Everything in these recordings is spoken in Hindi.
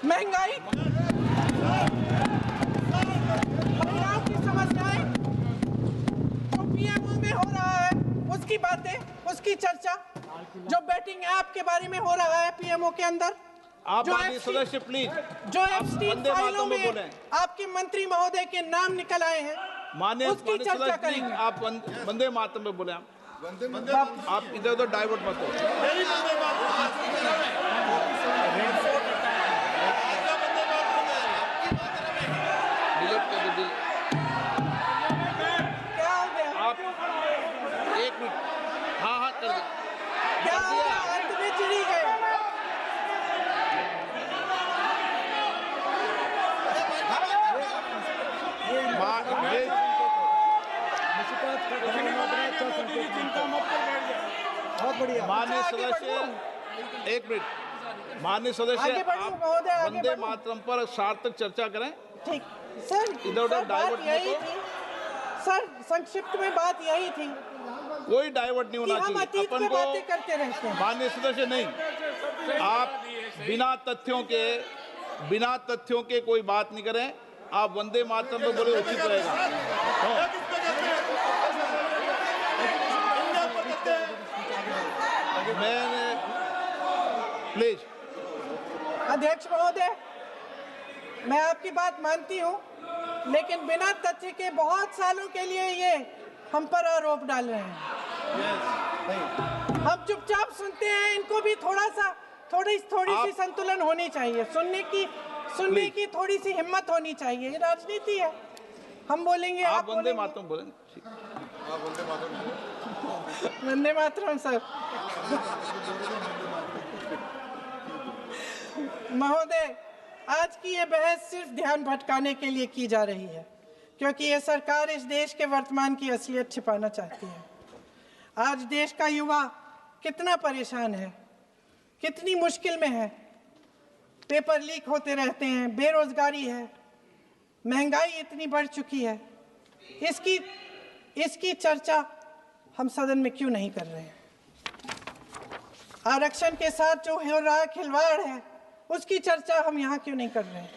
महंगाई, महिलाओं की समस्याएं, जो पीएमओ में हो रहा है उसकी बातें, उसकी चर्चा, जो बैटिंग ऐप के बारे में हो रहा है पीएमओ के अंदर, आप सदस्य प्लीज, जो एफस्टीन फाइलों में आपके मंत्री महोदय के नाम निकल आए हैं, उसकी चर्चा करेंगे। आप वंदे मातरम में बोले, आप इधर उधर डाइवर्ट मत हो। क्या हो गया? आप 1 मिनट, हाँ कर दे। क्या हो गया? अंत में चिड़ी गए। बहुत बढ़िया। माननीय सदस्य, 1 मिनट, माननीय सदस्य, आप वंदे मातरम पर सार्थक चर्चा करें। ठीक सर, इधर उधर डाइवर्ट यही थी सर, संक्षिप्त में बात यही थी। कोई डाइवर्ट नहीं होना हम अतीत चाहिए पे बातें करते रहते हैं। माननीय सदस्य नहीं, आप बिना तथ्यों के कोई बात नहीं करें। आप वंदे मातरम पे बोले उचित रहेगा। मैंने प्लीज। अध्यक्ष महोदय, मैं आपकी बात मानती हूं, लेकिन बिना तथ्य के बहुत सालों के लिए ये हम पर आरोप डाल रहे हैं। हम चुपचाप सुनते हैं, इनको भी थोड़ी सी संतुलन होनी चाहिए, सुनने की थोड़ी सी हिम्मत होनी चाहिए। ये राजनीति है, हम बोलेंगे, आप वंदे मातरम बोलें। वंदे मातरम सर। महोदय, आज की ये बहस सिर्फ ध्यान भटकाने के लिए की जा रही है, क्योंकि ये सरकार इस देश के वर्तमान की असलियत छिपाना चाहती है। आज देश का युवा कितना परेशान है, कितनी मुश्किल में है। पेपर लीक होते रहते हैं, बेरोजगारी है, महंगाई इतनी बढ़ चुकी है। इसकी चर्चा हम सदन में क्यों नहीं कर रहे हैं? आरक्षण के साथ जो हो रहा खिलवाड़ है, उसकी चर्चा हम यहाँ क्यों नहीं कर रहे हैं?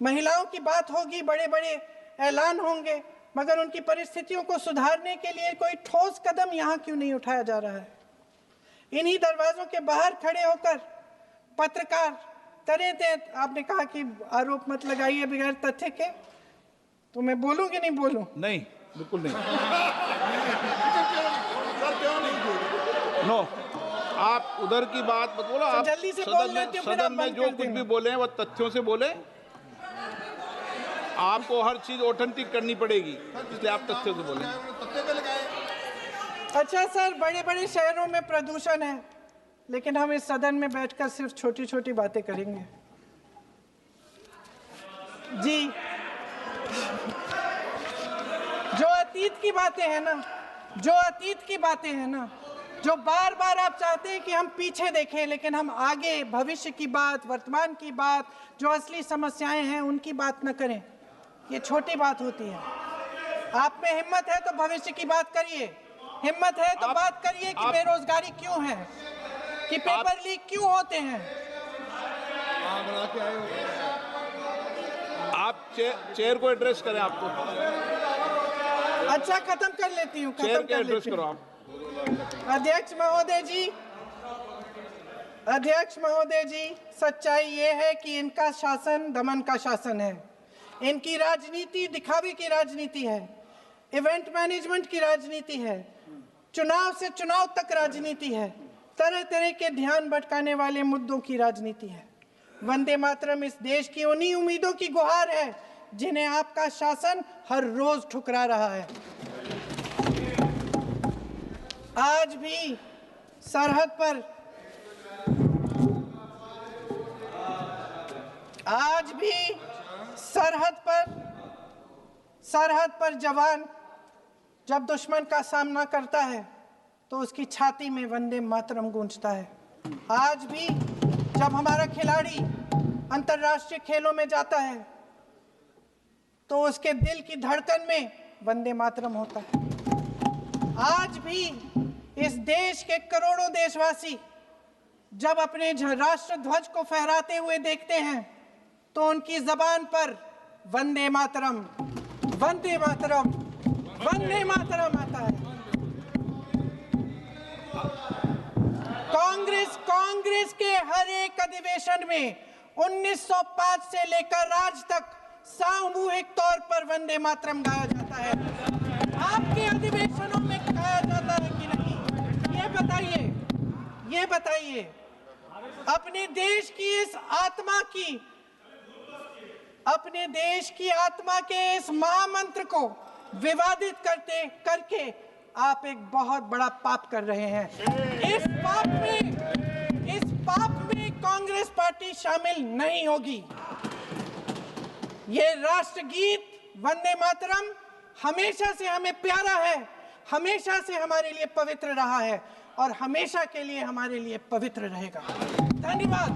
महिलाओं की बात होगी, बड़े बड़े ऐलान होंगे, मगर उनकी परिस्थितियों को सुधारने के लिए कोई ठोस कदम यहाँ क्यों नहीं उठाया जा रहा है? इन्हीं दरवाजों के बाहर खड़े होकर पत्रकार तरह, आपने कहा कि आरोप मत लगाइए बगैर तथ्य के, तो मैं बोलूं कि नहीं बोलूं? नहीं, बिल्कुल नहीं। नो, आप उधर की बात मत बोलो। आप जल्दी से सदन में जो कुछ भी बोले वो तथ्यों से बोले। आपको हर चीज ऑथेंटिक करनी पड़ेगी, इसलिए आप तथ्यों से बोले। अच्छा सर, बड़े बड़े शहरों में प्रदूषण है, लेकिन हम इस सदन में बैठकर सिर्फ छोटी छोटी बातें करेंगे। जी, जो अतीत की बातें हैं ना, जो बार बार आप चाहते हैं कि हम पीछे देखें, लेकिन हम आगे भविष्य की बात, वर्तमान की बात, जो असली समस्याएं हैं उनकी बात न करें, ये छोटी बात होती है। आप में हिम्मत है तो भविष्य की बात करिए, हिम्मत है तो बात करिए कि बेरोजगारी क्यों है, कि पेपर लीक क्यों होते हैं। आप चेयर को एड्रेस करें। आपको अच्छा, खत्म कर लेती हूँ, चेयर के एड्रेस करो आप। अध्यक्ष महोदय जी, सच्चाई ये है कि इनका शासन दमन का शासन है। इनकी राजनीति दिखावे की राजनीति है, इवेंट मैनेजमेंट की राजनीति है, चुनाव से चुनाव तक राजनीति है, तरह तरह के ध्यान भटकाने वाले मुद्दों की राजनीति है। वंदे मातरम इस देश की उन्हीं उम्मीदों की गुहार है जिन्हें आपका शासन हर रोज ठुकरा रहा है। आज भी सरहद पर जवान जब दुश्मन का सामना करता है तो उसकी छाती में वंदे मातरम गूंजता है। आज भी जब हमारा खिलाड़ी अंतर्राष्ट्रीय खेलों में जाता है तो उसके दिल की धड़कन में वंदे मातरम होता है। आज भी इस देश के करोड़ों देशवासी जब अपने राष्ट्र ध्वज को फहराते हुए देखते हैं तो उनकी जबान पर वंदे मातरम, वंदे मातरम, वंदे मातरम आता है। कांग्रेस के हर एक अधिवेशन में 1905 से लेकर आज तक सामूहिक तौर पर वंदे मातरम गाया जाता है। आपके अधिवेशनों में गाया जाता है कि नहीं, ये बताइए। अपने देश की आत्मा के इस महामंत्र को विवादित करके आप एक बहुत बड़ा पाप कर रहे हैं। इस पाप में कांग्रेस पार्टी शामिल नहीं होगी। ये राष्ट्रगीत वंदे मातरम हमेशा से हमें प्यारा है, हमेशा से हमारे लिए पवित्र रहा है और हमेशा के लिए हमारे लिए पवित्र रहेगा। धन्यवाद।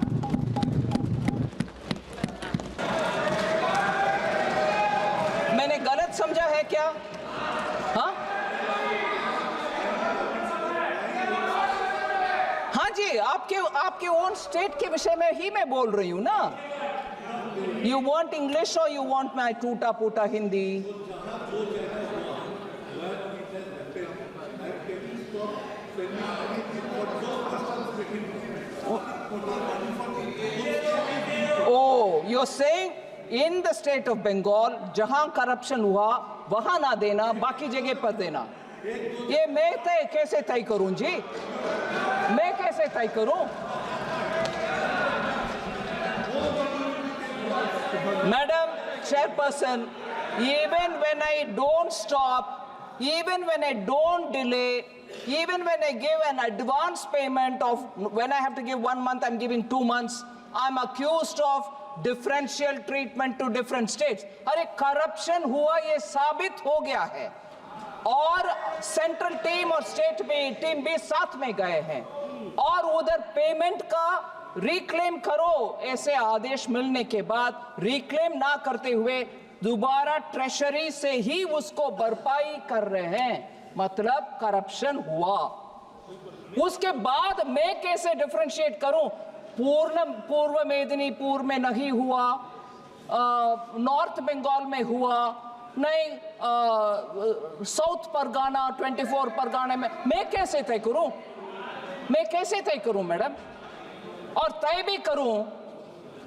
मैंने गलत समझा है क्या? हाँ जी, आपके ओन स्टेट के विषय में ही मैं बोल रही हूँ ना। You want English or you want my टूटा फूटा Hindi? Oh, you're saying in the state of Bengal जहां करप्शन हुआ वहां ना देना, बाकी जगह पर देना। ये मैं कैसे तय करूं जी? मैं कैसे तय करूं? Madam Chairperson, even when I don't stop, even when I don't delay, even when I give an advance payment of, when I have to give 1 month, I'm giving 2 months, I'm accused of differential treatment to different states. अरे corruption हुआ ये साबित हो गया है और सेंट्रल टीम और स्टेट टीम भी साथ में गए हैं और उधर पेमेंट का रिक्लेम करो, ऐसे आदेश मिलने के बाद रिक्लेम ना करते हुए दोबारा ट्रेशरी से ही उसको भरपाई कर रहे हैं, मतलब करप्शन हुआ। उसके बाद मैं कैसे डिफरेंशिएट करूं? पूर्व मेदिनीपुर में नहीं हुआ, नॉर्थ बंगाल में हुआ नहीं, साउथ परगाना 24 परगाना में, मैं कैसे तय करूं? मैं कैसे तय करूं मैडम? और तय भी करूं,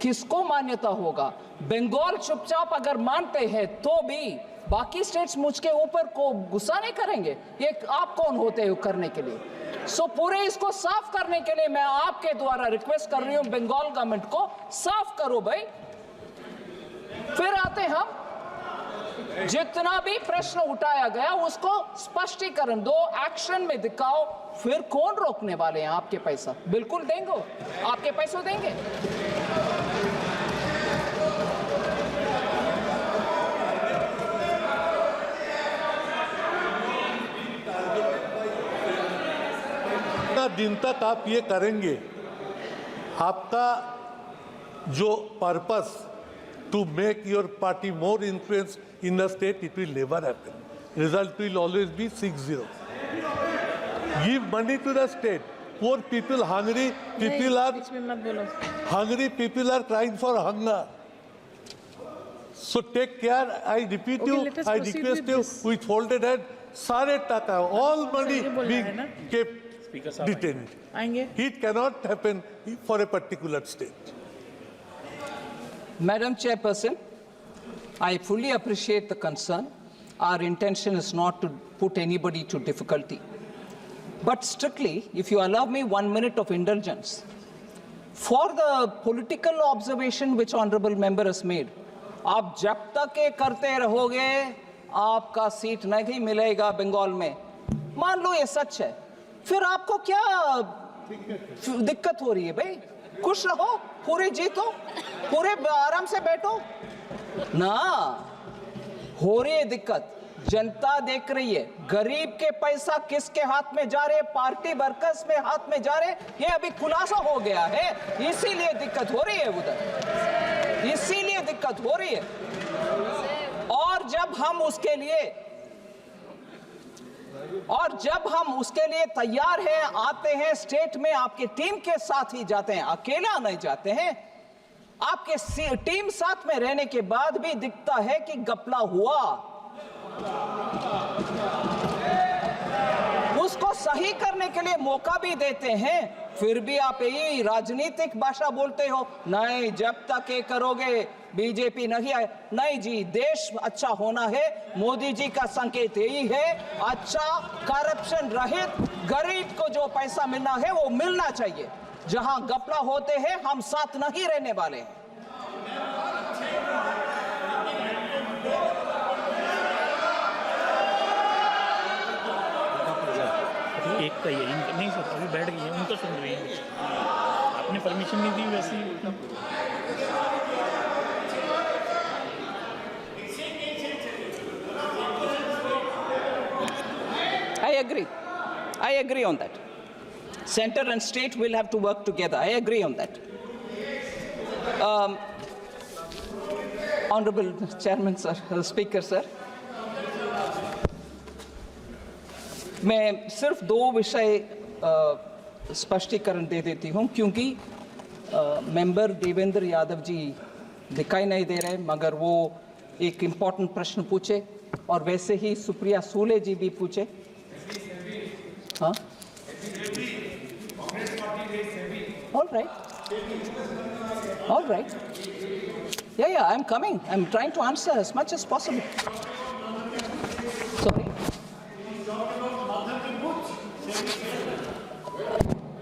किसको मान्यता होगा? बंगाल चुपचाप अगर मानते हैं तो भी बाकी स्टेट्स मुझके ऊपर को गुस्सा नहीं करेंगे। ये आप कौन होते हो करने के लिए? सो पूरे इसको साफ करने के लिए मैं आपके द्वारा रिक्वेस्ट कर रही हूं, बंगाल गवर्नमेंट को साफ करो भाई। फिर आते हम, जितना भी प्रश्न उठाया गया उसको स्पष्टीकरण दो, एक्शन में दिखाओ, फिर कौन रोकने वाले हैं? आपके पैसा बिल्कुल देंगे, आपके पैसे देंगे। दिन तक आप ये करेंगे, आपका जो purpose to make your party more influence in the state, it will never happen. Result will always be 6-0. Give money to the state. Poor people, hungry people are crying for hunger. So take care. I repeat you, I request you with folded hand, sare taka, all money being kept detained. It cannot happen for a particular state. Madam Chairperson, I fully appreciate the concern. Our intention is not to put anybody to difficulty. But strictly, if you allow me 1 minute of indulgence, for the political observation which honorable member has made, आप जब तक ये करते रहोगे आपका सीट नहीं मिलेगा बंगाल में, मान लो ये सच है, फिर आपको क्या दिक्कत हो रही है भाई? खुश रहो, पूरे जीतो, पूरे आराम से बैठो ना। हो रही है दिक्कत, जनता देख रही है, गरीब के पैसा किसके हाथ में जा रहे, पार्टी वर्कर्स में हाथ में जा रहे, ये अभी खुलासा हो गया है, इसीलिए दिक्कत हो रही है उधर, इसीलिए दिक्कत हो रही है। और जब हम उसके लिए और जब हम उसके लिए तैयार हैं, आते हैं स्टेट में, आपके टीम के साथ ही जाते हैं, अकेला नहीं जाते हैं। आपके टीम साथ में रहने के बाद भी दिखता है कि घपला हुआ, उसको सही करने के लिए मौका भी देते हैं, फिर भी आप यही राजनीतिक भाषा बोलते हो, नहीं जब तक ये करोगे बीजेपी नहीं आए। नहीं जी, देश अच्छा होना है, मोदी जी का संकेत यही है, अच्छा करप्शन रहित गरीब को जो पैसा मिलना है वो मिलना चाहिए। जहां घपला होते हैं हम साथ नहीं रहने वाले। एक का ही है, नहीं सर अभी बैठ गई है, उनको सुन रही है, आपने परमिशन नहीं दी वैसे ही। I agree on that. Center and state will have to work together. I agree on that. Honorable Chairman sir, Speaker sir, मैं सिर्फ दो विषय स्पष्टीकरण दे देती हूं, क्योंकि मेंबर देवेंद्र यादव जी दिखाई नहीं दे रहे, मगर वो एक इम्पोर्टेंट प्रश्न पूछे और वैसे ही सुप्रिया सूले जी भी पूछे। हाँ, all right, yeah, I'm coming, I'm trying to answer as much as possible. Sorry.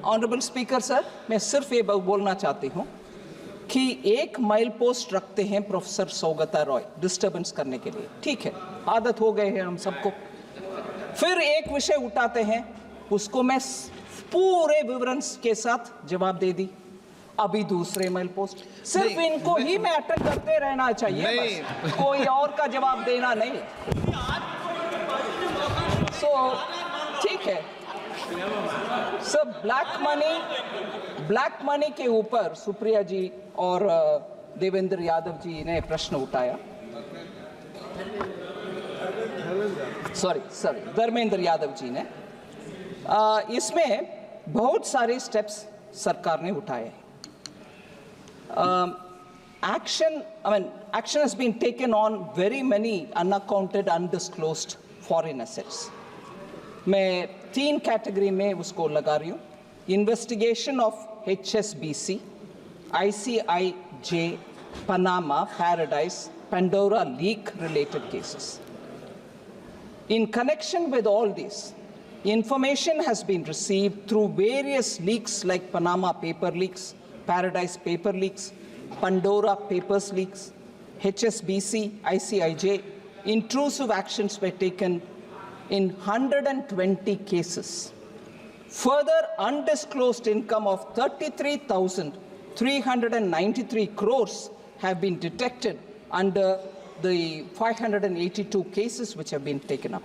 Honourable speaker sir, मैं सिर्फ ये बोलना चाहती हूँ कि एक माइल पोस्ट रखते हैं प्रोफेसर सौगता रॉय डिस्टर्बेंस करने के लिए, ठीक है, आदत हो गए हैं हम सबको। फिर एक विषय उठाते हैं, उसको मैं पूरे विवरण के साथ जवाब दे दी। अभी दूसरे माइल पोस्ट, सिर्फ इनको ही मैं अटेंड करते रहना चाहिए, बस कोई और का जवाब देना नहीं। सो ठीक है सर, ब्लैक मनी के ऊपर सुप्रिया जी और देवेंद्र यादव जी ने प्रश्न उठाया। सॉरी, धर्मेंद्र यादव जी ने। इसमें बहुत सारे स्टेप्स सरकार ने उठाए। Action has been taken on very many unaccounted, undisclosed foreign assets. मैं 3 कैटेगरी में उसको लगा रही हूँ। Investigation of HSBC, ICIJ, Panama, Paradise, Pandora leak related cases. In connection with all these, information has been received through various leaks like Panama paper leaks, Paradise paper leaks, Pandora papers leaks, HSBC, ICIJ. Intrusive actions were taken in 120 cases. Further, undisclosed income of 33,393 crores have been detected under the 582 cases which have been taken up.